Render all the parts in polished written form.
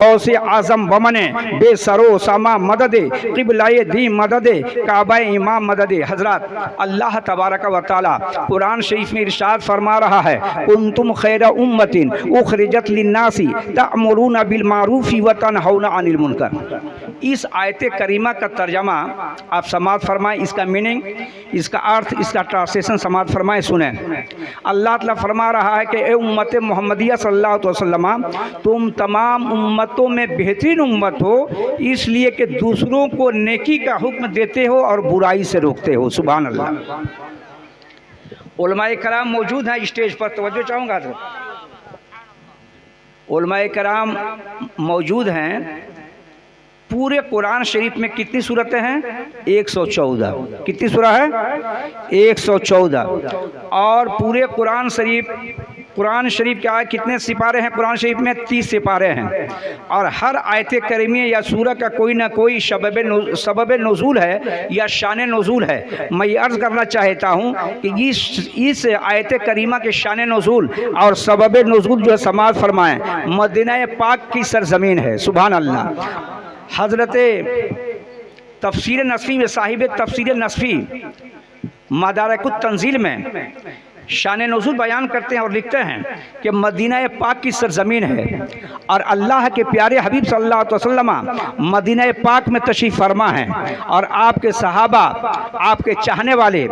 गौस आजम बमने बेसरो समा मदद क़िबलाए दी मदद काबा इमाम मदद। हजरत अल्लाह तबारक व तआला कुरान शरीफ में इरशाद फरमा रहा है, कुंतुम खैर उम्मतिन उखरिजत लिन्नासी तअमुरूना बिल मारूफी व तनहौना अनिल मुनकर। इस आयत करीमा का तर्जमा आप समाअत फरमाएं, इसका मीनिंग, इसका अर्थ, इसका ट्रांसलेशन समाअत फरमाएं, सुने। अल्लाह ताला फरमा रहा है कि ए उम्मत मोहम्मदिया सल्लल्लाहु अलैहि वसल्लम, तुम तमाम उम्मतों में बेहतरीन उम्मत हो, इसलिए कि दूसरों को नेकी का हुक्म देते हो और बुराई से रोकते हो। सुभान अल्लाह। उलमाए कराम मौजूद हैं स्टेज पर, तवज्जो चाहूँगा। तो उलमाए कराम मौजूद हैं। पूरे कुरान शरीफ में कितनी सूरतें हैं? 114। कितनी सूरह है? 114। और पूरे कुरान शरीफ क्या है, कितने सिपारे हैं कुरान शरीफ में? 30 सिपारे हैं। और हर आयत करीमी या सूरह का कोई ना कोई सबब नुज़ूल है या शान नुज़ूल है। मैं ये अर्ज़ करना चाहता हूँ कि इस आयत करीमा के शान नुज़ूल और सबब नुज़ूल जो है समाअत फरमाएँ, मदीना पाक की सरज़मीन है। सुभान अल्लाह। हज़रत तफसीर नसफ़ी में साहिब तफसीर नसफ़ी मदारिकुत तंज़ील में शान नुज़ूल बयान करते हैं और लिखते हैं कि मदीना पाक की सरज़मीन है और अल्लाह के प्यारे हबीब सल्लल्लाहु अलैहि वसल्लम मदीना पाक में तशरीफ़ फरमा हैं और आपके सहाबा, आपके चाहने वाले,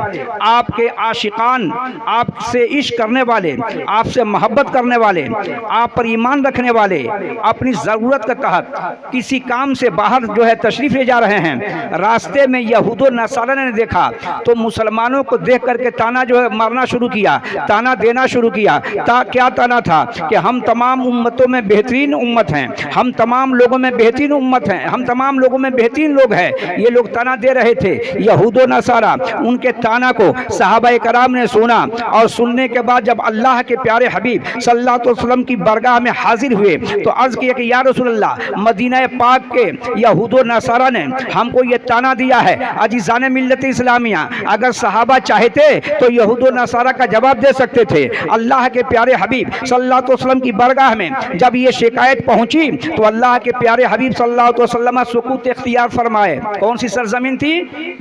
आपके आशिकान, आपसे इश्क करने वाले, आपसे मोहब्बत करने वाले, आप पर ईमान रखने वाले अपनी ज़रूरत के तहत किसी काम से बाहर जो है तशरीफ़ ले जा रहे हैं। रास्ते में यहूद व नसारा ने देखा तो मुसलमानों को देख करके ताना जो है मारना शुरू किया, ताना देना शुरू किया। क्या ताना था कि हम तमाम उम्मतों में बेहतरीन उम्मत हैं, हम तमाम लोगों में बेहतरीन उम्मत हैं, हम तमाम लोगों में बेहतरीन लोग हैं। ये लोग ताना दे रहे थे यहूद व नसारा। उनके ताना को सहाबाए कराम ने सुना और सुनने के बाद जब अल्लाह के प्यारे हबीब सल्लल्लाहु अलैहि वसल्लम की बरगाह में हाजिर हुए तो अर्ज़ किया कि या रसूलल्लाह, मदीना पाक के यहूद व नसारा ने हमको ये ताना दिया है। अजीज़ान मिल्लत इस्लामिया, अगर सहाबा चाहते तो यहूद व नसारा का जवाब दे सकते थे। अल्लाह के प्यारे हबीब सल्लल्लाहु अलैहि वसल्लम की बरगाह में जब ये शिकायत पहुंची तो अल्लाह के प्यारे हबीब सल्लल्लाहु अलैहि वसल्लम सुकूत इख्तियार फरमाए। कौन सी सरजमीन थी?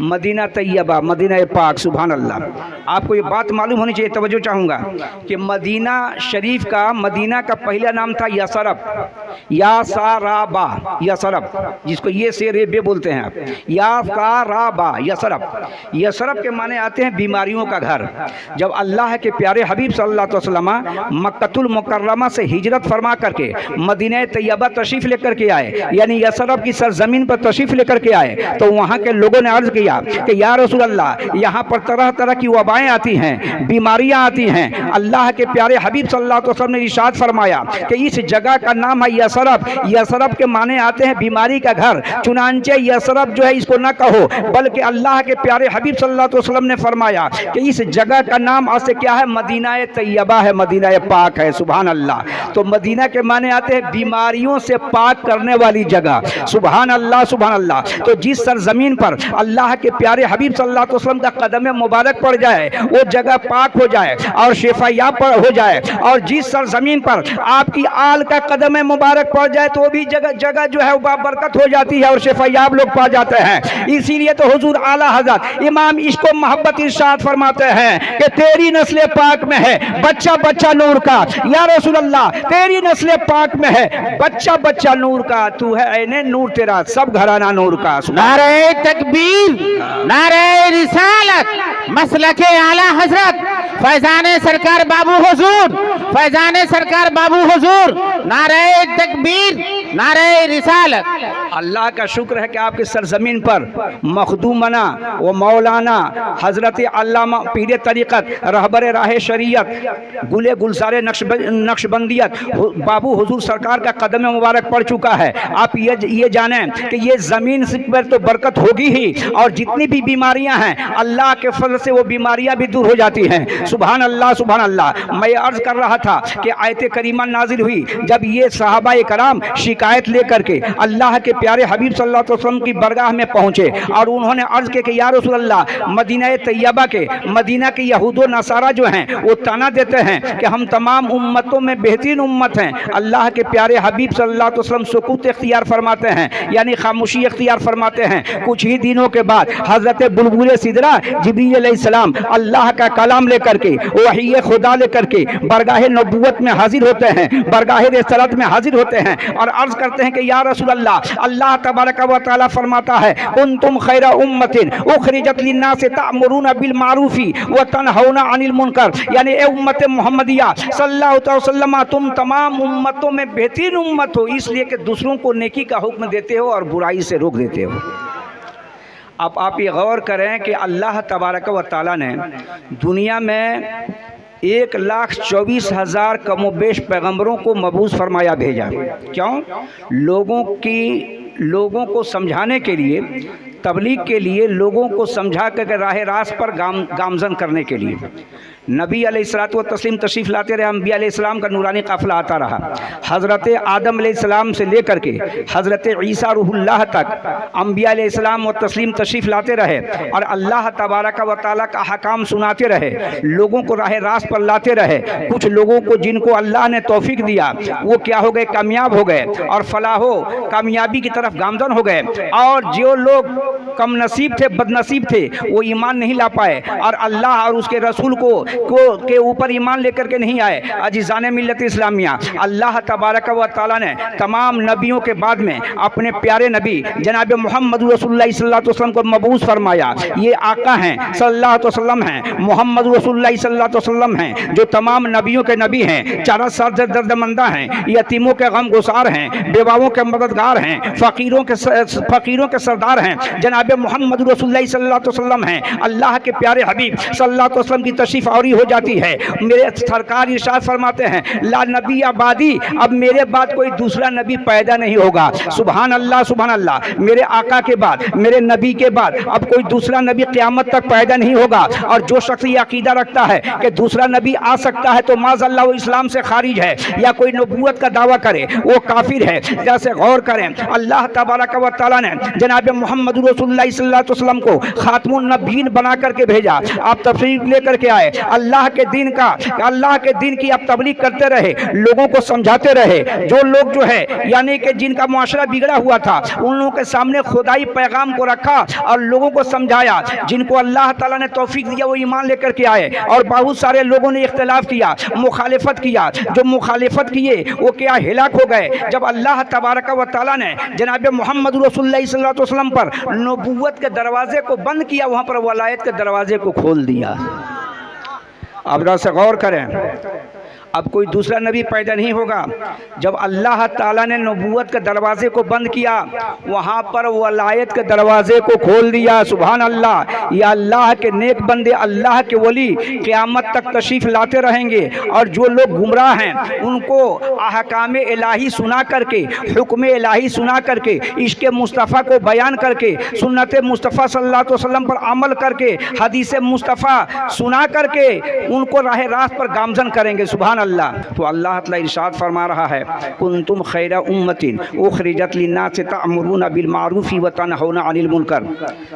मदीना तैयबा, मदीना पाक। सुभान अल्लाह। आपको ये बात मालूम होनी चाहिए, तवज्जो चाहूँगा कि मदीना शरीफ का, मदीना का पहला नाम था यसरब, यासराबा, यसरब, जिसको ये से रेबे बोलते हैं आप, यासराबा, यसरब। यसरब के माने आते हैं बीमारियों का घर। जब अल्लाह के प्यारे हबीब सल्लल्लाहु अलैहि वसल्लम मक्कतुल मुकर्रमा से हिजरत फरमा करके मदीना तैयबा तशरीफ़ लेकर के आए, यानी यसरब की सरजमीन पर तशरीफ़ लेकर के आए, तो वहाँ के लोगों ने अर्ज़ किया कि या रसूल अल्लाह, यहाँ पर तरह तरह की वबाएँ आती हैं, बीमारियाँ आती हैं। अल्लाह के प्यारे हबीब सल्लल्लाहु अलैहि वसल्लम ने इरशाद फरमाया कि इस जगह का नाम है यसरब। यसरब के माने आते हैं बीमारी का घर। चुनांचे यसरब जो है इसको न कहो, बल्कि अल्लाह के प्यारे हबीब सल्लल्लाहु अलैहि वसल्लम ने फरमाया कि इस जगह का नाम आज से क्या है? मदीना तैयबा है, मदीना पाक है। सुभान अल्लाह। तो मदीना के माने आते हैं बीमारियों से पाक करने वाली जगह। सुभान अल्लाह, सुभान अल्लाह। तो जिस सरजमीन पर अल्लाह के प्यारे हबीब सल्लल्लाहु अलैहि वसल्लम का कदम मुबारक पड़ जाए वो जगह पाक हो जाए और शिफायाब हो जाए, और जिस सरजमीन पर आपकी आल का कदम मुबारक पड़ जाए तो वो भी जगह जो है वो बरकत हो जाती है और शिफायाब लोग पा जाते हैं। इसीलिए तो हुजूर आला हज़रत इमाम इश्क़ व मोहब्बत इरशाद फरमाते हैं कि तेरी नस्ल पाक में है बच्चा बच्चा नूर का। या रसूल अल्लाह, तेरी नस्ल पाक में है बच्चा बच्चा नूर का, तू है ऐने नूर, तेरा सब घराना नूर का। नारे तकबीर, नारे रिसालत, मसलके आला हजरत फैजाने सरकार बाबू हुजूर, फैजाने सरकार बाबू हुजूर, नारे तकबीर, नारे रिसालत। अल्लाह का शुक्र है कि आपके सरजमीन पर मखदूमना व मौलाना हजरत अल्लामा पीर तरीक़त, रहबर राह शरीयत, गुले गुलसारे नक्शबंदियत बाबू हुजूर सरकार का कदम मुबारक पड़ चुका है। आप ये जानें कि ये ज़मीन पर तो बरकत होगी ही, और जितनी भी बीमारियां हैं अल्लाह के फजल से वो बीमारियां भी दूर हो जाती हैं। सुभान अल्लाह, सुभान अल्लाह। मैं अर्ज़ कर रहा था कि आयत करीमा नाजिल हुई जब ये सहाबाए कराम शिकायत شکایت لے کر کے اللہ کے پیارے حبیب صلی اللہ علیہ وسلم کی برگاہ میں پہنچے اور انہوں نے عرض کہ یا رسول اللہ مدینہ طیبہ کے مدینہ کے یہود و نصارہ جو ہیں وہ طعنہ دیتے ہیں کہ ہم تمام امتوں میں بہترین امت ہیں. اللہ کے پیارے حبیب صلی اللہ علیہ وسلم سکوت اختیار فرماتے ہیں, یعنی خاموشی اختیار فرماتے ہیں. کچھ ہی دنوں کے بعد حضرت بلبل سدرہ جبریل علیہ السلام اللہ کا کلام لے کر کے وحی خدا لے کر کے برگاہ نبوت میں حاضر ہوتے ہیں, برگاہ رسالت میں حاضر ہوتے ہیں اور عرض کرتے ہیں کہ یا رسول اللہ, اللہ تبارک و تعالی فرماتا ہے کنتم خیر امت اخرجت للناس تأمرون بالمعروف وتنہون عن المنکر, یعنی اے امت محمدیہ صلی اللہ علیہ وسلم تم تمام امتوں میں بہترین امت ہو اس لیے کہ دوسروں کو نیکی کا حکم دیتے ہو اور برائی سے روک دیتے ہو. اب آپ یہ غور کریں کہ اللہ تبارک و تعالیٰ نے دنیا میں 1,24,000 کم و بیش پیغمبروں کو مبعوث فرمایا بھیجا. کیوں؟ لوگوں کو سمجھانے کے لیے, تبلیغ کے لیے, لوگوں کو سمجھا کر راہ راست پر گامزن کرنے کے لیے. نبی علیہ الصلوۃ والتسلیم تشریف لاتے رہے, انبیاء علیہ السلام کا نورانی قافلہ آتا رہا. حضرت آدم علیہ السلام سے لے کر کے حضرت عیسیٰ روح اللہ تک انبیاء علیہ السلام و تسلیم تشریف لاتے رہے اور اللہ تبارک و تعالیٰ کا احکام سناتے رہے, لوگوں کو راہ راست پر لاتے رہے. کچھ لوگوں کو جن کو اللہ نے توفیق دیا وہ کیا ہو گئے, کامیاب ہو گئے اور فلاح و کامیابی کی طرف گامزن ہو گئے, اور جو لوگ کم نصیب تھے, بد نصیب تھے, وہ ایمان نہیں لا پائے اور اللہ اور اس کے رسول کے اوپر ایمان لے کر کے نہیں آئے. عزیزان ملت اسلامیہ, اللہ تبارک و تعالیٰ نے تمام نبیوں کے بعد میں اپنے پیارے نبی جناب محمد رسول اللہ صلی اللہ علیہ وسلم کو مبعوث فرمایا. یہ آقا ہیں, صلی اللہ علیہ وسلم ہیں, محمد رسول اللہ صلی اللہ علیہ وسلم ہیں, جو تمام نبیوں کے نبی ہیں, چارہ سال سے دردمندہ ہیں, یتیموں کے غم گسار ہیں, بیواؤں کے مددگار ہیں, فقیروں کے سردار ہیں. جناب محمد رسول اللہ صلی اللہ علیہ وسلم ہیں. اللہ کے پیارے حبیب صلی اللہ علیہ وسلم کی تشریف آوری ہو جاتی ہے. میرے سرکار ارشاد فرماتے ہیں لا نبی بعدی, اب میرے بعد کوئی دوسرا نبی پیدا نہیں ہوگا. سبحان اللہ سبحان اللہ, میرے آقا کے بعد, میرے نبی کے بعد اب کوئی دوسرا نبی قیامت تک پیدا نہیں ہوگا. اور جو شخص یہ عقیدہ رکھتا ہے کہ دوسرا نبی آ سکتا ہے تو معاذ اللہ وہ اسلام سے خارج ہے, یا کوئی نبوت کا دعویٰ کرے وہ کافر ہے. جیسے غور کریں, اللہ تبارک و تعالیٰ نے جناب محمد رسول اللہ صلی اللہ علیہ وسلم کو خاتم النبیین بنا کر کے بھیجا. آپ تشریف لے کر کے آئے, اللہ کے دین کی آپ تبلیغ کرتے رہے, لوگوں کو سمجھاتے رہے. جو لوگ جو ہے یعنی کہ جن کا معاشرہ بگڑا ہوا تھا ان لوگوں کے سامنے خدائی پیغام کو رکھا اور لوگوں کو سمجھایا. جن کو اللہ تعالیٰ نے توفیق دیا وہ ایمان لے کر کے آئے, اور بہت سارے لوگوں نے اختلاف کیا, مخالفت کیا. جو مخالفت کیے وہ کیا ہلاک ہو گئے. جب اللہ تبارک و تعالیٰ نے جناب محمد رسول اللہ صلی اللہ علیہ وسلم پر نبوت کے دروازے کو بند کیا, وہاں پر ولایت کے دروازے کو کھول دیا. اب ذرا سے غور کریں, اب کوئی دوسرا نبی پیدا نہیں ہوگا. جب اللہ تعالیٰ نے نبوت کے دروازے کو بند کیا, وہاں پر ولایت کے دروازے کو کھول دیا. سبحان اللہ. یا اللہ کے نیک بندے, اللہ کے ولی قیامت تک تشریف لاتے رہیں گے, اور جو لوگ گمراہ ہیں ان کو احکام الہی سنا کر کے, حکم الہی سنا کر کے, عشق مصطفیٰ کو بیان کر کے, سنت مصطفیٰ صلی اللہ علیہ وسلم پر عمل کر کے, حدیث مصطفیٰ سنا کر کے ان کو راہ راست پر گامزن کریں گے. سبحان اللہ. تو اللہ تعالیٰ ارشاد فرما رہا ہے کنتم خیر امت اخرجت للناس تأمرون بالمعروف وتنہون عن المنکر,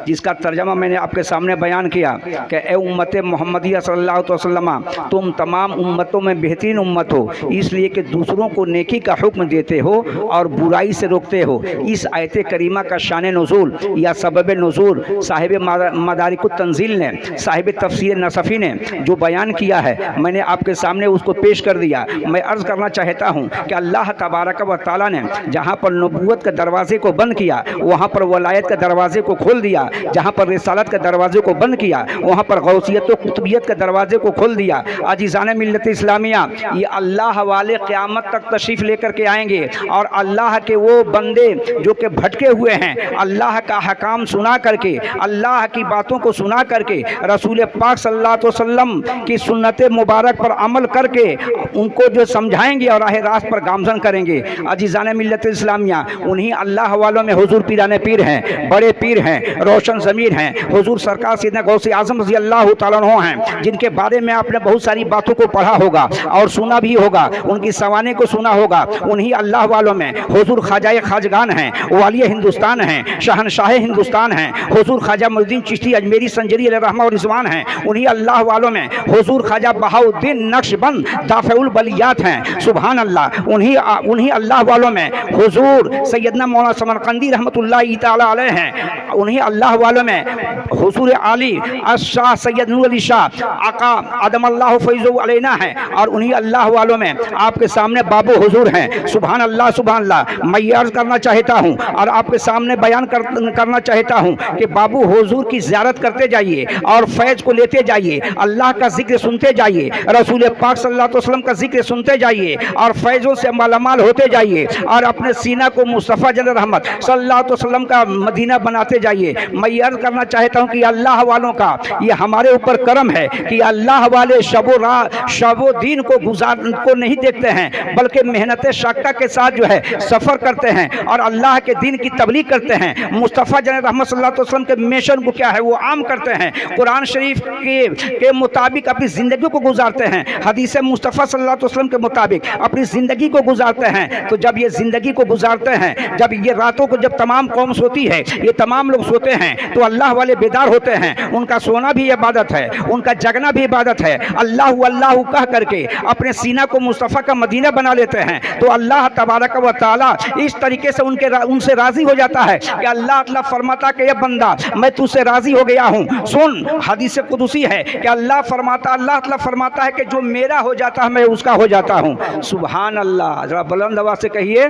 جس کا ترجمہ میں نے آپ کے سامنے بیان کیا کہ اے امت محمدیہ صلی اللہ علیہ وسلم, تم تمام امتوں میں بہترین امت ہو اس لیے کہ دوسروں کو نیکی کا حکم دیتے ہو اور برائی سے روکتے ہو. اس آیت کریمہ کا شان نزول یا سبب نزول صاحب مدارک التنزیل نے, صاحب تفسیر نصفی نے جو بیان کیا ہے, میں نے آپ کے سامنے اس کو پیش کر دیا. میں عرض کرنا چاہتا ہوں کہ اللہ تبارک و تعالیٰ نے جہاں پر نبوت کے دروازے کو بند کیا وہاں پر ولایت کے دروازے کو کھول دیا, جہاں پر رسالت کے دروازے کو بند کیا وہاں پر غوثیت و قطبیت کے دروازے کو کھول دیا. عزیزان ملت اسلامیہ, یہ اللہ والے قیامت تک تشریف لے کر کے آئیں گے, اور اللہ کے وہ بندے جو کہ بھٹکے ہوئے ہیں, اللہ کا حکام سنا کر کے, اللہ کی باتوں کو سنا کر کے, رسول پاک صلی اللہ علیہ وسلم کی سنت مبارک پر عمل کر کے उनको जो समझाएंगे और राह रास्त पर गामजन करेंगे। अजीज़ान मिल्लत इस्लामिया, उन्हीं अल्लाह वालों में हुजूर पीराने पीर हैं, बड़े पीर हैं, रोशन ज़मीर हैं, हुजूर सरकार सैयदना गौसे आज़म रज़ी अल्लाह तआला अन्हु हैं, जिनके बारे में आपने बहुत सारी बातों को पढ़ा होगा और सुना भी होगा, उनकी सवाने को सुना होगा। उन्हीं अल्लाह वालों में हुजूर ख्वाजा खाजगान हैं, वालिय हिंदुस्तान हैं, शहनशाह हिंदुस्तान हैं, हुजूर ख्वाजा मुइनुद्दीन चिश्ती अजमेरी संजरी अलैहि रहमत और रिज़वान हैं। उन्हीं अल्लाह वालों में हुजूर ख्वाजा बहाउद्दीन नक्शबंद दाफ़िउल बलियात हैं, सुभान अल्लाह। उन्हीं अल्लाह वालों में हुजूर सैयदना मौलाना समरकंदी रहमतुल्लाहि तआला अलैह हैं। उन्हीं अल्लाह वालों में हुजूर आली शाह सैयद नूर अली शाह आका अदमल्लाहु फैज़हु अलैना है। और उन्हीं अल्लाह वालों में आपके सामने बाबू हुजूर हैं, सुभान अल्लाह सुभान अल्लाह। मैं ये अर्ज़ करना चाहता हूँ और आपके सामने बयान करना चाहता हूँ कि बाबू हुजूर की ज़ियारत करते जाइए और फैज़ को लेते जाइए, अल्लाह का जिक्र सुनते जाइए, रसूल पाक सल्लल्लाहु अलैहि वसल्लम का जिक्र सुनते जाइए और फैज़ों से मालामाल होते जाइए और अपने सीना को मुस्तफ़ा जन रहमत सल्लल्लाहु अलैहि वसल्लम का मदीना बनाते जाइए। मैं ये अर्ज़ करना चाहता हूँ कि अल्लाह वालों का ये हमारे ऊपर करम है कि अल्लाह वाले शबो दिन को नहीं देखते हैं, बल्कि मेहनत शक्का के साथ जो है सफ़र करते हैं और अल्लाह के दिन की तबलीग करते हैं। मुस्तफ़ा जन रहमत सल्लल्लाहु अलैहि वसल्लम के मिशन को क्या है वो आम करते हैं, कुरान शरीफ के मुताबिक अपनी ज़िंदगी को गुजारते हैं, हदीस मुस्तफ़ा सल्लल्लाहु अलैहि वसल्लम के मुताबिक अपनी ज़िंदगी को गुजारते हैं। तो जब ये ज़िंदगी को गुजारते हैं, जब ये रातों को जब तमाम कौम सोती है, ये तमाम लोग सोते हैं, तो अल्लाह वाले बेदार होते हैं। उनका सोना भी इबादत है, उनका जगना भी इबादत है। अल्लाह अल्लाह कह करके अपने सीना को मुस्तफ़ा का मदीना बना लेते हैं। तो अल्लाह तबारक व तआला इस तरीके से उनसे राज़ी हो जाता है कि अल्लाह अल्लाह फरमाता कि ये बंदा मैं तुझसे राज़ी हो गया हूँ। सुन, हदीस कुदसी है कि अल्लाह फरमाता है कि जो मेरा हो जाता है मैं उसका हो जाता हूँ। सुभान अल्लाह, जरा बुलंद आवाज़ से कहिए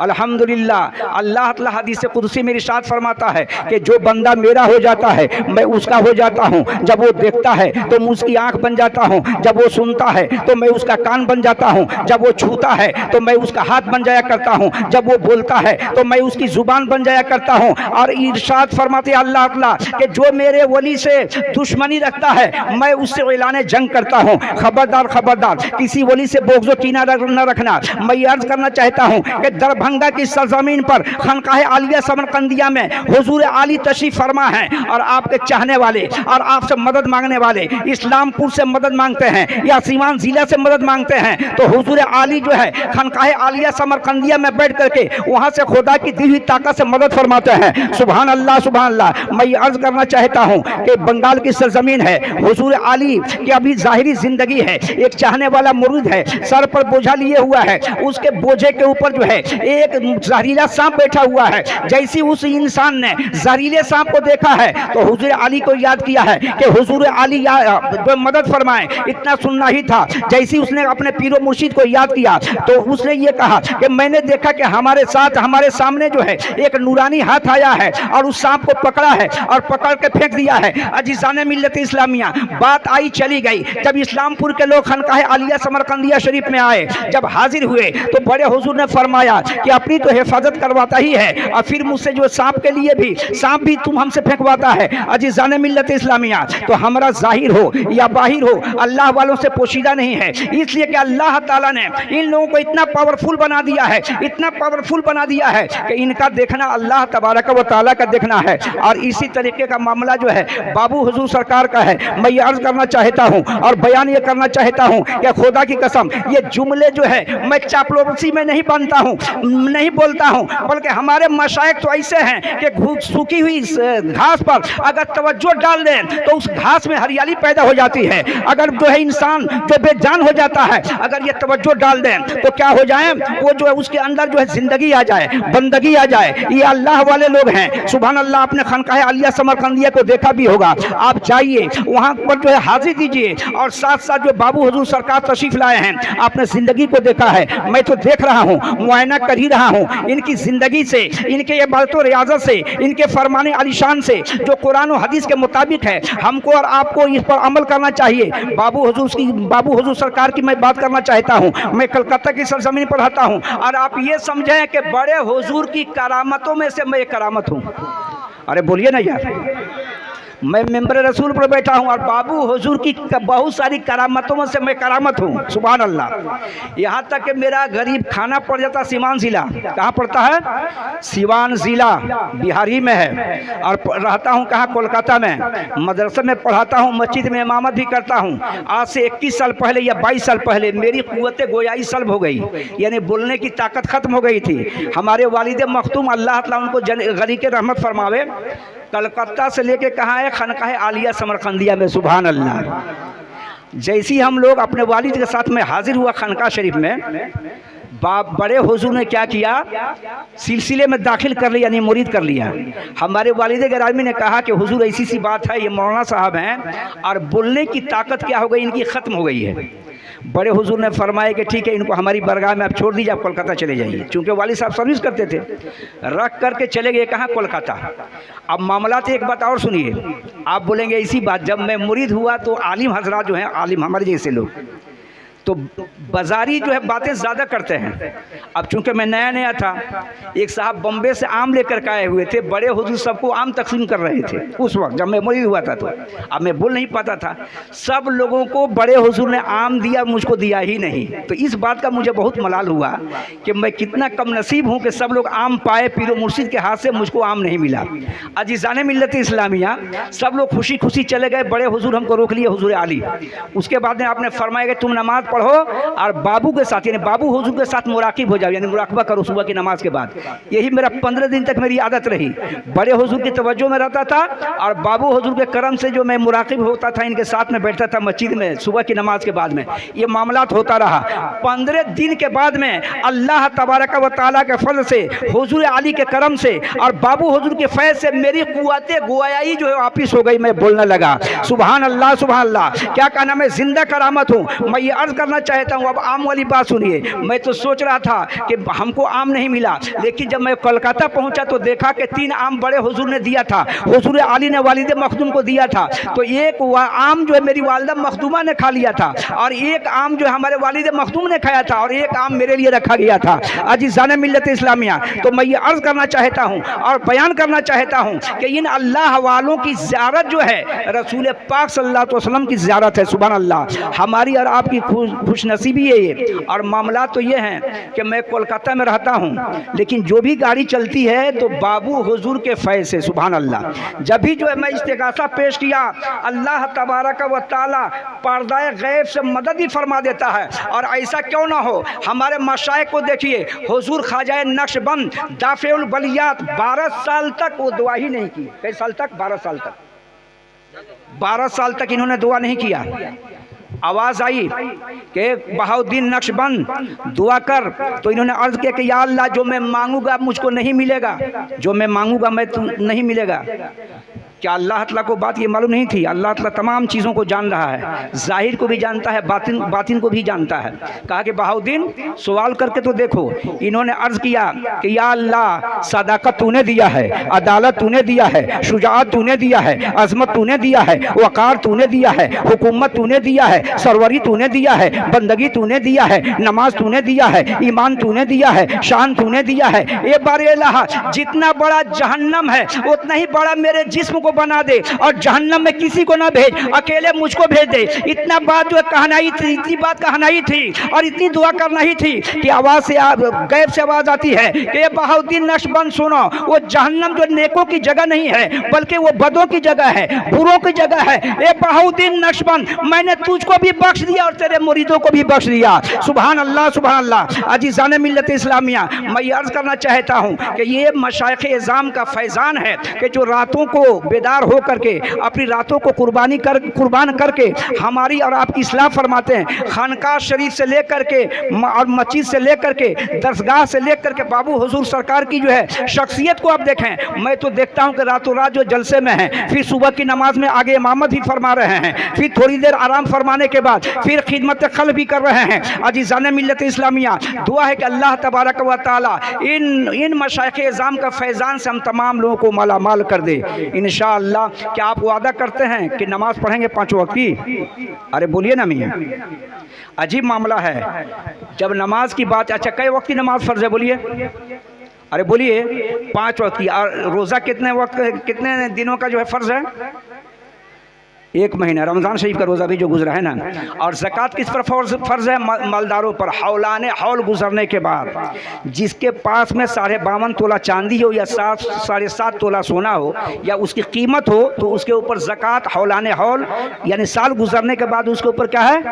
अल्हम्दुलिल्लाह। अल्लाह ताला हदीस कुदसी में इरशाद फरमाता है कि जो बंदा मेरा हो जाता है मैं उसका हो जाता हूँ। जब वो देखता है तो मैं उसकी आँख बन जाता हूँ, जब वो सुनता है तो मैं उसका कान बन जाता हूँ, जब वो छूता है तो मैं उसका हाथ बन जाया करता हूँ, जब वो बोलता है तो मैं उसकी ज़ुबान बन जाया करता हूँ। और इरशाद फरमाते अल्लाह ताला कि जो मेरे वली से दुश्मनी रखता है मैं उससे ऐलान जंग करता हूँ। खबरदार खबरदार, किसी वली से बोग़्ज़ कीना न रखना। मैं ये अर्ज़ करना चाहता हूँ कि दरभंगा की सरजमीन पर खानकाह आलिया समरकंदिया में हुजूर आली तशरीफ फरमा है और आपके चाहने वाले और आपसे मदद मांगने वाले इस्लामपुर से मदद मांगते हैं या सीवान जिला से मदद मांगते हैं। तो हुजूर आली जो है खानकाह आलिया समरकंदिया में बैठ करके वहाँ से खुदा की दी हुई ताकत से मदद फरमाते हैं। सुभान अल्लाह सुभान अल्लाह। मैं ये अर्ज़ करना चाहता हूँ कि बंगाल की सरजमीन है, हुजूर आली की अभी ज़ाहिरी ज़िंदगी है। एक चाहने वाला मुरीद है, सर पर बोझा लिए हुआ है, उसके बोझे के ऊपर जो है एक जहरीला सांप बैठा हुआ है। जैसी उस इंसान ने जहरीले सांप को देखा है तो हुजूर आली को याद किया है कि हुजूर आली जो मदद फरमाए। इतना सुनना ही था, जैसी उसने अपने पीरो मुर्शिद को याद किया तो उसने ये कहा कि मैंने देखा कि हमारे साथ हमारे सामने जो है एक नूरानी हाथ आया है और उस सांप को पकड़ा है और पकड़ के फेंक दिया है। अजीज़ान मिल्लत इस्लामिया, बात आई चली गई। जब इस्लामपुर के लोग खानकाह आलिया समरकंदिया शरीफ में आए, जब हाजिर हुए तो बड़े हुजूर ने फरमाया कि अपनी तो हिफाजत करवाता ही है और फिर मुझसे जो सांप के लिए भी सांप भी तुम हमसे फेंकवाता है। अजीज़ान मिल्लत इस्लामिया, तो हमारा जाहिर हो या बाहिर हो अल्लाह वालों से पोशीदा नहीं है, इसलिए कि अल्लाह ताला ने इन लोगों को इतना पावरफुल बना दिया है, इतना पावरफुल बना दिया है कि इनका देखना अल्लाह तबारक व तआला का देखना है। और इसी तरीके का मामला जो है बाबू हुजूर सरकार का है। मैं ये अर्ज़ करना चाहता हूँ और बयान ये करना चाहता हूँ कि खुदा की कसम ये जुमले जो है मैं चापलूसी में नहीं बनता हूँ, नहीं बोलता हूँ, बल्कि हमारे मशाइख तो ऐसे हैं कि सूखी हुई घास पर अगर तवज्जो डाल दें तो उस घास में हरियाली पैदा हो जाती है। अगर जो है इंसान जो बेजान हो जाता है, अगर ये तवज्जो डाल दें तो क्या हो जाए, वो जो है उसके अंदर जो है जिंदगी आ जाए, बंदगी आ जाए। ये अल्लाह वाले लोग हैं। सुभान अल्लाह। आपने खानकाह आलिया समरकंदिया को देखा भी होगा, आप जाइए वहाँ पर जो है हाजिर दीजिए और साथ साथ जो बाबू हुजूर सरकार तशरीफ लाए हैं, आपने जिंदगी को देखा है, मैं तो देख रहा हूँ, मुआयना कर ही रहा हूँ इनकी ज़िंदगी से, इनके इबादत और रियाज़त से, इनके फरमाने आलिशान से जो कुरान और हदीस के मुताबिक है। हमको और आपको इस पर अमल करना चाहिए। बाबू हुजूर सरकार की मैं बात करना चाहता हूँ। मैं कलकत्ता की सरजमीन पर रहता हूँ और आप ये समझें कि बड़े हुजूर की करामतों में से मैं एक करामत हूँ। अरे बोलिए ना यार, मैं मेंबर रसूल पर बैठा हूँ और बाबू हुजूर की बहुत सारी करामतों में से मैं करामत हूँ, सुभान अल्लाह। यहाँ तक कि मेरा गरीब खाना पड़ जाता सिवान ज़िला। कहाँ पड़ता है? सिवान ज़िला बिहारी में है। और रहता हूँ कहाँ? कोलकाता में। मदरसे में पढ़ाता हूँ, मस्जिद में इमामत भी करता हूँ। आज से 21 साल पहले या 22 साल पहले मेरी क़ुव्वत गोयाई सल्ब हो गई, यानी बोलने की ताकत ख़त्म हो गई थी। हमारे वालिद मखतूम अल्लाह ताला उनको गनी के रहमत फरमावे, कलकत्ता से लेके कहाँ है? खनकाह आलिया समरकंदिया में, सुभान अल्लाह। जैसी हम लोग अपने वालिद के साथ में हाजिर हुआ खनका शरीफ में, बड़े हुजूर ने क्या किया? सिलसिले में दाखिल कर लिया, यानी मुरीद कर लिया। हमारे वालिद गिरामी ने कहा कि हुजूर ऐसी सी बात है, ये मौलाना साहब हैं और बोलने की ताकत क्या हो गई इनकी, ख़त्म हो गई है। बड़े हुजूर ने फरमाया कि ठीक है, इनको हमारी बरगाह में आप छोड़ दीजिए, आप कोलकाता चले जाइए। चूँकि वालिद साहब सर्विस करते थे, रख करके चले गए कहाँ? कोलकाता। अब मामला तो एक बात और सुनिए, आप बोलेंगे इसी बात, जब मैं मुरीद हुआ तो आलिम हजरात जो हैं, आलिम हमारे जैसे लोग तो बाजारी जो है बातें ज़्यादा करते हैं। अब चूंकि मैं नया नया था, एक साहब बम्बे से आम लेकर के आए हुए थे, बड़े हुजूर सबको आम तकसीम कर रहे थे उस वक्त जब मैं मुरीद हुआ था। तो अब मैं बोल नहीं पाता था, सब लोगों को बड़े हुजूर ने आम दिया, मुझको दिया ही नहीं। तो इस बात का मुझे बहुत मलाल हुआ कि मैं कितना कम नसीब हूँ कि सब लोग आम पाए, पीरो मुर्शिद के हाथ से मुझको आम नहीं मिला। अजीज़ाने मिल्लत इस्लामिया सब लोग खुशी खुशी चले गए, बड़े हुजूर हमको रोक लिए, हुजूर आली। उसके बाद में आपने फरमाया कि तुम नमाज पढ़ो और बाबू के साथ, यानी बाबू हुजूर के साथ मुराकिब हो जाओ, यानी मुराकबा करो सुबह की नमाज के बाद। यही मेरा 15 दिन तक मेरी आदत रही। बड़े हुजूर की तवज्जो में रहता था और बाबू हुजूर के करम से जो मैं मुराकिब होता था, इनके साथ में बैठता था मस्जिद में सुबह की नमाज के बाद में। ये मामलात होता रहा। 15 दिन के बाद में अल्लाह तबारक व तआला के फज़ल से, हुजूर आली के करम से और बाबू हुजूर के फैज़ से मेरी क़ुव्वत गोयाई जो है वापिस हो गई। मैं बोलने लगा, सुभान अल्लाह सुभान अल्लाह। क्या कहना, मैं जिंदा करामत हूँ। मैं ये अर्ज़ करना चाहता हूँ, अब आम वाली बात सुनिए। मैं तो सोच रहा था कि हमको आम नहीं मिला, लेकिन जब मैं कोलकाता पहुँचा तो देखा कि 3 आम बड़े हुजूर ने दिया था, हुजूर आली ने वालिद मखदूम को दिया था। तो एक आम जो है मेरी वालिदा मखदूमा ने खा लिया था और एक आम जो है हमारे वालिद मखदूम ने खाया था और एक आम मेरे लिए रखा गया था। अजीज़ाने मिल्लत इस्लामिया, तो मैं ये अर्ज़ करना चाहता हूँ और बयान करना चाहता हूँ कि इन अल्लाह वालों की ज़ियारत जो है रसूल पाक सल्लल्लाहु अलैहि वसल्लम की ज़ियारत है, सुभान अल्लाह। हमारी और आपकी खुशनसीबी है ये। और मामला तो ये है कि मैं कोलकाता में रहता हूँ, लेकिन जो भी गाड़ी चलती है तो बाबू हुजूर के फैज़ से, सुभान अल्लाह। जब भी जो है मैं इस्तिगासा पेश किया, अल्लाह तबारक व तआला पर्दाए गैब से मदद ही फरमा देता है। और ऐसा क्यों ना हो, हमारे मशाइख को देखिए, हुजूर ख्वाजा नक्शबंद दाफ़िउल बलियात 12 साल तक वो दुआ ही नहीं की। कई साल तक? 12 साल तक। 12 साल तक इन्होंने दुआ नहीं किया। आवाज़ आई कि बहाउद्दीन नक्शबंद दुआ कर, तो इन्होंने अर्ज़ किया कि या अल्लाह, जो मैं मांगूंगा मुझको नहीं मिलेगा, जो मैं मांगूंगा मैं नहीं मिलेगा। क्या अल्लाह ताला को बात ये मालूम नहीं थी? अल्लाह ताला तमाम चीज़ों को जान रहा है, ज़ाहिर को भी जानता है, बातिन को भी जानता है। कहा कि बहाउद्दीन सवाल करके तो देखो। इन्होंने अर्ज़ किया कि या अल्लाह, सदाकत तूने दिया है, अदालत तूने दिया है, शुजाअत तूने दिया है, अज़मत तूने दिया है, वक़ार तूने दिया है, हुकूमत तूने दिया है, सरवरी तूने दिया है, बंदगी तूने दिया है, नमाज तूने दिया है, ईमान तूने दिया है, शान तूने दिया है। एक बार अल्लाह, जितना बड़ा जहन्नम है उतना ही बड़ा मेरे जिस्म को बना दे और जहन्नम में किसी को ना भेज, अकेले मुझको भेज दे। इतना बात जो कहना ही थी, इतनी बात कहना ही थी और इतनी दुआ करना ही थी कि आवाज़ से गैब से आवाज़ आती है कि बहाउद्दीन नक्शबंद सुनो, वो जहन्नम जो नेकों की जगह नहीं है बल्कि वो बदों की जगह है, बुरों की जगह है। ए बहाउद्दीन नक्शबंद, मैंने तुझको भी बख्श दिया और तेरे मुरीदों को भी बख्श दिया। सुभान अल्लाह सुभान अल्लाह। अजीज़ाने मिल्लत इस्लामिया, मैं ये अर्ज़ करना चाहता हूँ कि ये मशाइख़ इज़ाम का फैज़ान है कि जो रातों को बेदार हो करके अपनी रातों को कुर्बान करके हमारी और आपकी इस्लाह फरमाते हैं। खानकाह शरीफ से लेकर के और मस्जिद से लेकर के दरसगाह से लेकर के बाबू हुजूर सरकार की जो है शख्सियत को आप देखें। मैं तो देखता हूँ कि रातों रात जो जलसे में हैं, फिर सुबह की नमाज में आगे इमामत भी फरमा रहे हैं, फिर थोड़ी देर आराम फरमाने के बाद फिर खिदमत खल भी कर रहे हैं। अजीज़ाने मिल्लत इस्लामिया, दुआ है कि अल्लाह तबारक व तआला इन मशाइख़ इज़ाम का फैज़ान से हम तमाम लोगों को मालामाल कर दे इंशाअल्लाह। क्या आप वादा करते हैं कि नमाज पढ़ेंगे 5 वक्त की? अरे बोलिए ना मियाँ, अजीब मामला है जब नमाज की बात। अच्छा, कई वक्त की नमाज फ़र्ज़ है? बोलिए, अरे बोलिए। 5 वक्त की। और रोज़ा कितने वक्त, कितने दिनों का जो है फ़र्ज़ है? एक महीना रमज़ान शरीफ का रोज़ा भी जो गुजरा है ना। और ज़कात किस पर फ़र्ज़ है? मालदारों पर। हौलाने हौल गुजरने के बाद जिसके पास में 52.5 तोला चांदी हो या 7.5 तोला सोना हो या उसकी कीमत हो, तो उसके ऊपर ज़कात हौलाने हौल यानी साल गुजरने के बाद उसके ऊपर क्या है?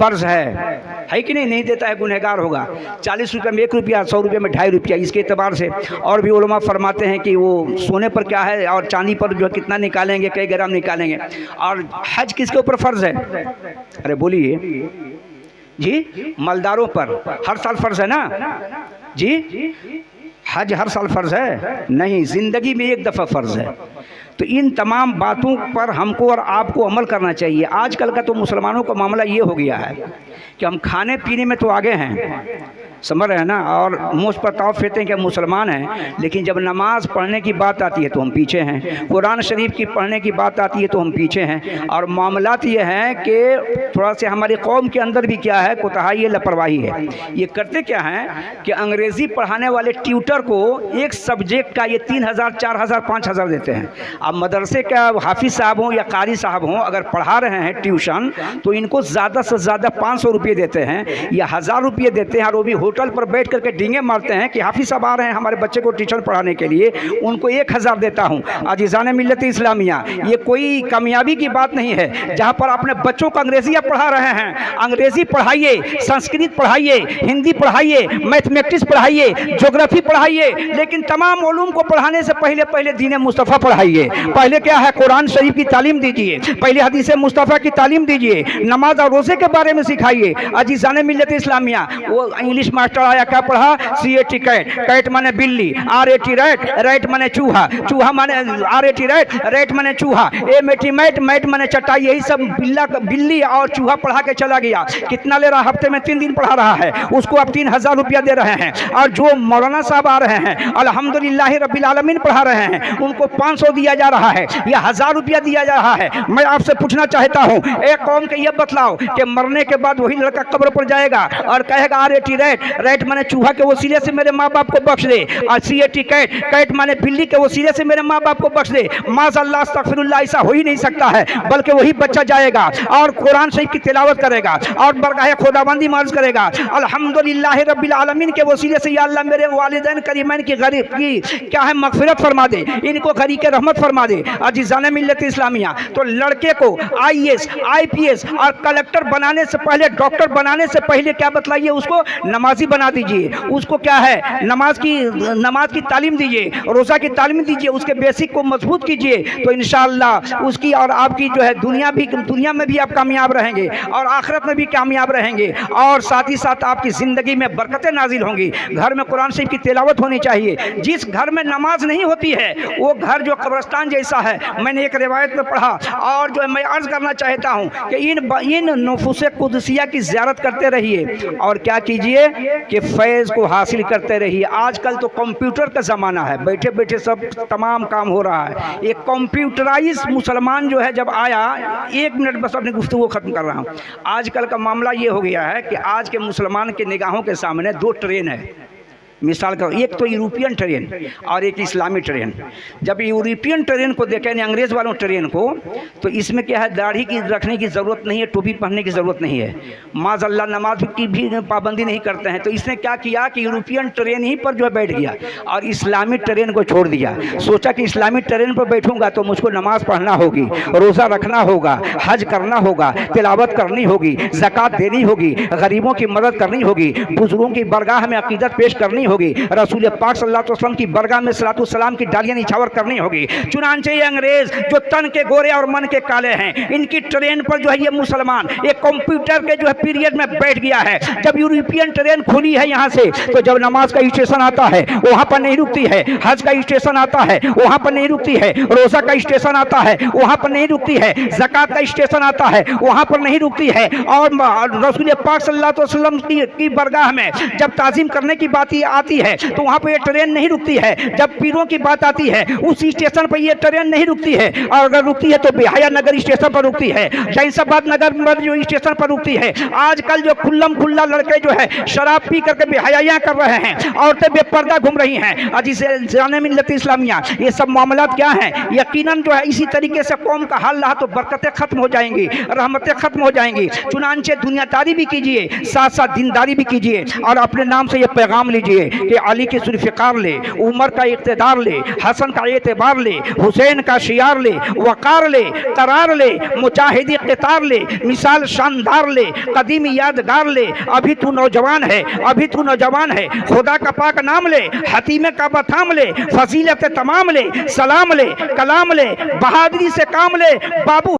फ़र्ज़ है कि नहीं? नहीं देता है गुनहगार होगा। 40 रुपये में 1 रुपया, 100 रुपये में 2.5 रुपया, इसके एतबार से। और भी उलमा फरमाते हैं कि वो सोने पर क्या है और चांदी पर जो है कितना निकालेंगे, कई ग्राम निकालेंगे। और हज किसके ऊपर फ़र्ज़ है? अरे बोलिए जी। मालदारों पर हर साल फ़र्ज़ है ना जी? हज हर साल फ़र्ज़ है नहीं, ज़िंदगी में एक दफ़ा फ़र्ज़ है। तो इन तमाम बातों पर हमको और आपको अमल करना चाहिए। आजकल का तो मुसलमानों का मामला ये हो गया है कि हम खाने पीने में तो आगे हैं, समझ रहे हैं ना, और मुझ पर ताव फेंकते हैं कि मुसलमान हैं, लेकिन जब नमाज़ पढ़ने की बात आती है तो हम पीछे हैं, कुरान शरीफ की पढ़ने की बात आती है तो हम पीछे हैं। और मामलात ये हैं कि थोड़ा से हमारी कौम के अंदर भी क्या है, कोताही है, लापरवाही है। ये करते क्या हैं कि अंग्रेज़ी पढ़ाने वाले ट्यूटर को एक सब्जेक्ट का ये 3,000, 4,000, 5,000 देते हैं। अब मदरसे का हाफिज़ साहब हों या कारी साहब हों, अगर पढ़ा रहे हैं ट्यूशन, तो इनको ज़्यादा से ज़्यादा 500 रुपये देते हैं या 1000 रुपये देते हैं। और वो भी होटल पर बैठ करके डींगे मारते हैं कि हाफिज़ साहब आ रहे हैं हमारे बच्चे को ट्यूशन पढ़ाने के लिए, उनको 1000 देता हूँ। अजीज़ान मिल्लत इस्लामिया, ये कोई कामयाबी की बात नहीं है। जहाँ पर अपने बच्चों को अंग्रेज़ी आप पढ़ा रहे हैं, अंग्रेज़ी पढ़ाइए, संस्कृत पढ़ाइए, हिंदी पढ़ाइए, मैथमेटिक्स पढ़ाइए, ज्योग्राफी पढ़ाइए, लेकिन तमाम उलूम को पढ़ाने से पहले दीन मुस्तफ़ा पढ़ाइए। पहले क्या है, कुरान शरीफ की तालीम दीजिए, पहले हदीस मुस्तफ़ा की तालीम दीजिए, नमाज और रोज़े के बारे में सिखाइए। अजीज़ान मिल्लत इस्लामिया, वो इंग्लिश मास्टर आया, क्या पढ़ा? CAT कैट, कैट माने बिल्ली, RAT रैट, रैट माने चूहा, चूहा माने RAT रैट, रैट माने चूहा, MAT मैट, मैट माने चटाई। यही सब बिल्ली और चूहा पढ़ा के चला गया। कितना ले रहा? हफ्ते में 3 दिन पढ़ा रहा है, उसको आप 3000 रुपया दे रहे हैं। और जो मौलाना साहब आ रहे हैं अल्हम्दुलिल्लाह रब्बिल आलमीन पढ़ा रहे हैं, उनको 500 दिया जा रहा है या 1000 रुपया दिया जा रहा है। मैं आपसे पूछना चाहता हूँ, एक कौम के ये बतलाओ कि मरने के बाद वही लड़का कब्र पर जाएगा और कहेगा RAT रैट, रैट माने चूहा के वसीले से मेरे माँ बाप को बख्श दे, और CAT कैट, कैट माने बिल्ली के वसीले से मेरे माँ बाप को बख्श दे। माज़अल्लाह अस्तग़फिरुल्लाह, ऐसा हो ही नहीं सकता है। बल्कि वही बच्चा जाएगा और कुरान शरीफ की तिलावत करेगा और बरगाह खुदाबंदी मार्ज करेगा, अल्हम्दुलिल्लाह रब्बिल आलमीन के वसीले से, या अल्लाह मेरे वालिदैन करीमैन की गरीब की क्या है मगफिरत फरमा दे, इनको गरीब के रहमत फरमा दे। अजीज़ान मिल्लत इस्लामिया, तो लड़के को IAS, IPS और कलेक्टर बनाने से पहले, डॉक्टर बनाने से पहले क्या बतलाइए, उसको नमाजी बना दीजिए। उसको क्या है, नमाज की तालीम दीजिए, रोज़ा की तालीम दीजिए, उसके बेसिक को मजबूत कीजिए। तो इंशाअल्लाह उसकी और आपकी जो है दुनिया में भी आप कामयाब रहेंगे और आखिरत में भी कामयाब रहेंगे। और साथ ही साथ आपकी ज़िंदगी में बरकतें नाजिल होंगी। घर में कुरान शरीफ की तिलावत होनी चाहिए। जिस घर में नमाज नहीं होती है वो घर जो कब्रिस्तान जैसा है। मैंने एक रिवायत में पढ़ा, और जो मैं अर्ज़ करना चाहता हूँ कि इन नुफूस कुदसिया की ज़ियारत करते रहिए और क्या कीजिए कि फैज़ को हासिल करते रहिए। आजकल तो कंप्यूटर का ज़माना है, बैठे बैठे सब तमाम काम हो रहा है। एक कंप्यूटराइज मुसलमान जो है जब आया, 1 मिनट बस अपनी गुफ्तगू ख़त्म कर रहा हूँ। आजकल का मामला ये हो गया है कि आज के मुसलमान के निगाहों के सामने 2 ट्रेन है। मिसाल का, एक तो यूरोपियन ट्रेन और एक इस्लामी ट्रेन। जब यूरोपियन ट्रेन को देखें, अंग्रेज़ वालों ट्रेन को, तो इसमें क्या है, दाढ़ी की रखने की ज़रूरत नहीं है, टोपी पहनने की ज़रूरत नहीं है, माज़अल्लाह नमाज की भी पाबंदी नहीं करते हैं। तो इसने क्या किया कि यूरोपियन ट्रेन ही पर जो है बैठ गया और इस्लामी ट्रेन को छोड़ दिया। सोचा कि इस्लामी ट्रेन पर बैठूंगा तो मुझको नमाज़ पढ़ना होगी, रोज़ा रखना होगा, हज करना होगा, तिलावत करनी होगी, ज़कात देनी होगी, गरीबों की मदद करनी होगी, बुजुर्गों की बरगाह में अक़ीदत पेश करनी होगी, रसूल पाक सल्लल्लाहु अलैहि वसल्लम की बरगाह में सलातो सलाम की डालियां निछावर करनी होगी। चुनांचे ये अंग्रेज जो तन के गोरे और मन के काले हैं, इनकी ट्रेन पर जो है ये मुसलमान एक कंप्यूटर के जो है पीरियड में बैठ गया है। जब यूरोपियन ट्रेन खुली है यहाँ से, तो जब नमाज का स्टेशन आता है वहाँ पर नहीं रुकती है, हज का स्टेशन आता है वहाँ पर नहीं रुकती है, रोज़ा का स्टेशन आता है वहाँ पर नहीं रुकती है, ज़कात का स्टेशन आता है वहाँ पर नहीं रुकती है। और रसूल पाक सल्लल्लाहु अलैहि वसल्लम की बरगाह में जब ताज़ीम करने की बात آتی ہے تو وہاں پہ یہ ٹرین نہیں رکتی ہے. جب پیروں کی بات آتی ہے اس اسٹیشن پر یہ ٹرین نہیں رکتی ہے, اور اگر رکتی ہے تو بہایا نگر اسٹیشن پر رکتی ہے, جینس آباد نگر جو اسٹیشن پر رکتی ہے. آج کل جو کھلم کھلا لڑکے جو ہے شراب پی کر کے بے حیائیاں کر رہے ہیں, عورتیں بے پردہ گھوم رہی ہیں. جانے ملت اسلامیہ یہ سب معاملات کیا ہیں؟ یقیناً جو ہے اسی طریقے سے قوم کا حال رہا تو برکتیں ختم ہو جائیں گی, رحمتیں ختم ہو جائیں گی. چنانچہ دنیا داری بھی کیجئے, ساتھ ساتھ دینداری بھی کیجئے, اور اپنے نام سے یہ پیغام لیجئے کہ علی کی ذوالفقار لے, عمر کا اقتدار لے, حسن کا اعتبار لے, حسین کا شیار لے, وقار لے, قرار لے, مجاہدی قطار لے, مثال شاندار لے, قدیم یادگار لے. ابھی تو نوجوان ہے, ابھی تو نوجوان ہے, خدا کا پاک نام لے, حتیم کعبہ تھام لے, فضیلت تمام لے, سلام لے, کلام لے, بہادری سے کام لے. بابو